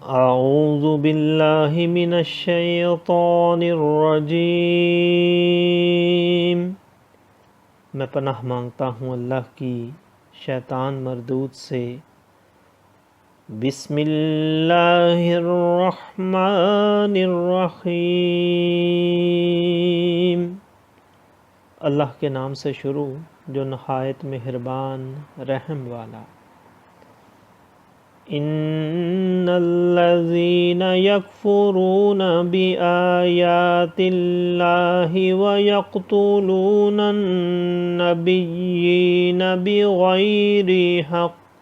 اعوذ باللہ من الشیطان الرجیم، میں پناہ مانگتا ہوں اللہ کی شیطان مردود سے۔ بسم اللہ الرحمن الرحیم، اللہ کے نام سے شروع جو نہایت مہربان رحم والا۔ ان الذين يكفرون بآيات الله ويقتلون النبيين بغير حق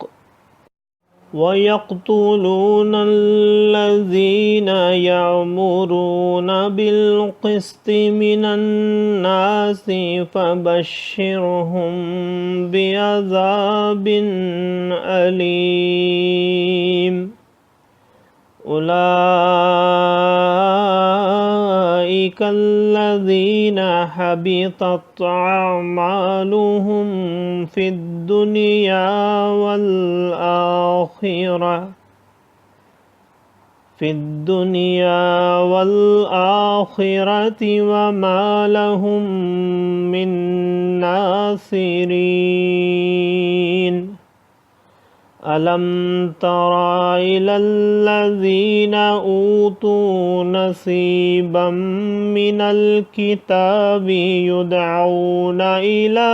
ويقتلون الذين يأمرون بالقسط من الناس فبشرهم بعذاب أليم۔ أولئك الذين حبطت أعمالهم في الدنيا والآخرة وما لهم من ناصرين۔ ألم تر إلى الذين أوتوا نصيبا من الكتاب يدعون إلى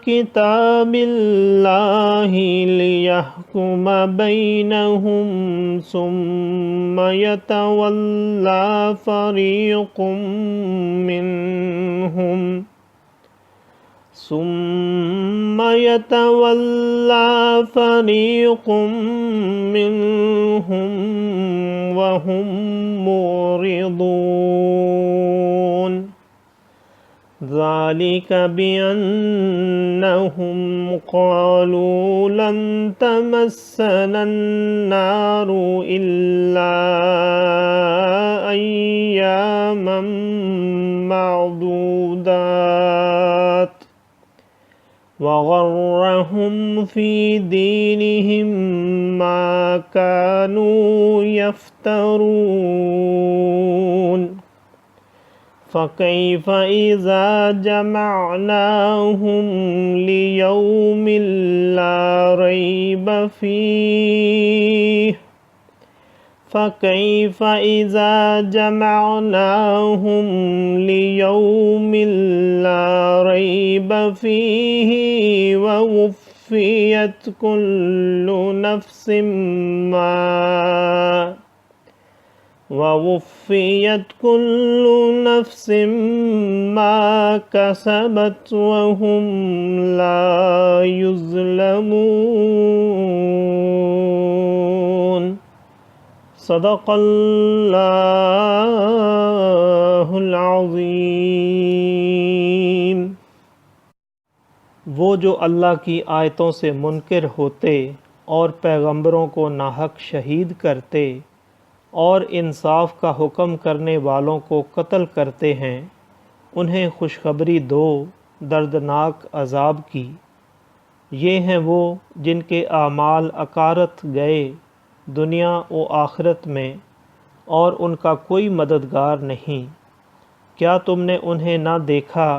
كتاب الله ليحكم بينهم ثم يتولى فريق منهم وهم معرضون۔ ذلك بأنهم قالوا لن تمسنا النار إلا أياما معدودات وغرهم في دينهم ما كانوا يفترون۔ فكيف إذا جمعناهم ليوم لا ريب فيه ووفيت كل نفس ما كسبت وهم لا يظلمون۔ صدق اللہ العظیم۔ وہ جو اللہ کی آیتوں سے منکر ہوتے اور پیغمبروں کو ناحق شہید کرتے اور انصاف کا حکم کرنے والوں کو قتل کرتے ہیں، انہیں خوشخبری دو دردناک عذاب کی۔ یہ ہیں وہ جن کے اعمال اکارت گئے دنیا و آخرت میں، اور ان کا کوئی مددگار نہیں۔ کیا تم نے انہیں نہ دیکھا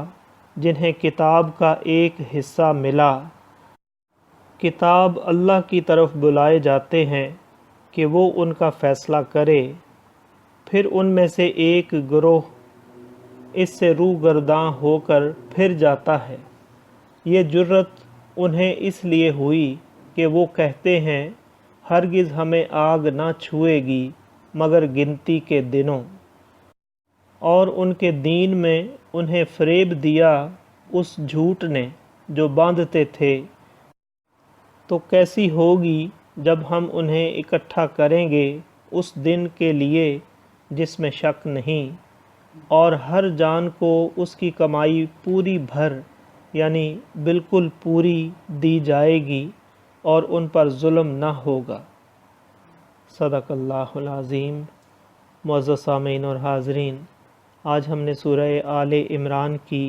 جنہیں کتاب کا ایک حصہ ملا؟ کتاب اللہ کی طرف بلائے جاتے ہیں کہ وہ ان کا فیصلہ کرے، پھر ان میں سے ایک گروہ اس سے روگرداں ہو کر پھر جاتا ہے۔ یہ جرت انہیں اس لیے ہوئی کہ وہ کہتے ہیں ہرگز ہمیں آگ نہ چھوئے گی مگر گنتی کے دنوں، اور ان کے دین میں انہیں فریب دیا اس جھوٹ نے جو باندھتے تھے۔ تو کیسی ہوگی جب ہم انہیں اکٹھا کریں گے اس دن کے لیے جس میں شک نہیں، اور ہر جان کو اس کی کمائی پوری بھر یعنی بالکل پوری دی جائے گی، اور ان پر ظلم نہ ہوگا۔ صدق اللہ العظیم۔ معزز سامعین اور حاضرین، آج ہم نے سورہ آل عمران کی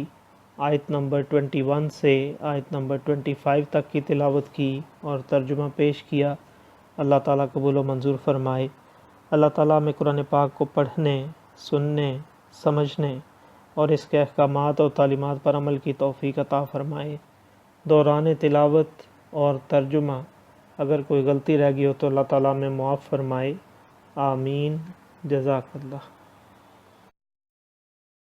آیت نمبر 21 سے آیت نمبر 25 تک کی تلاوت کی اور ترجمہ پیش کیا۔ اللہ تعالیٰ قبول و منظور فرمائے۔ اللہ تعالیٰ ہمیں قرآن پاک کو پڑھنے، سننے، سمجھنے اور اس کے احکامات اور تعلیمات پر عمل کی توفیق عطا فرمائے۔ دوران تلاوت اور ترجمہ اگر کوئی غلطی رہ گئی ہو تو اللہ تعالیٰ ہمیں معاف فرمائے۔ آمین۔ جزاک اللہ۔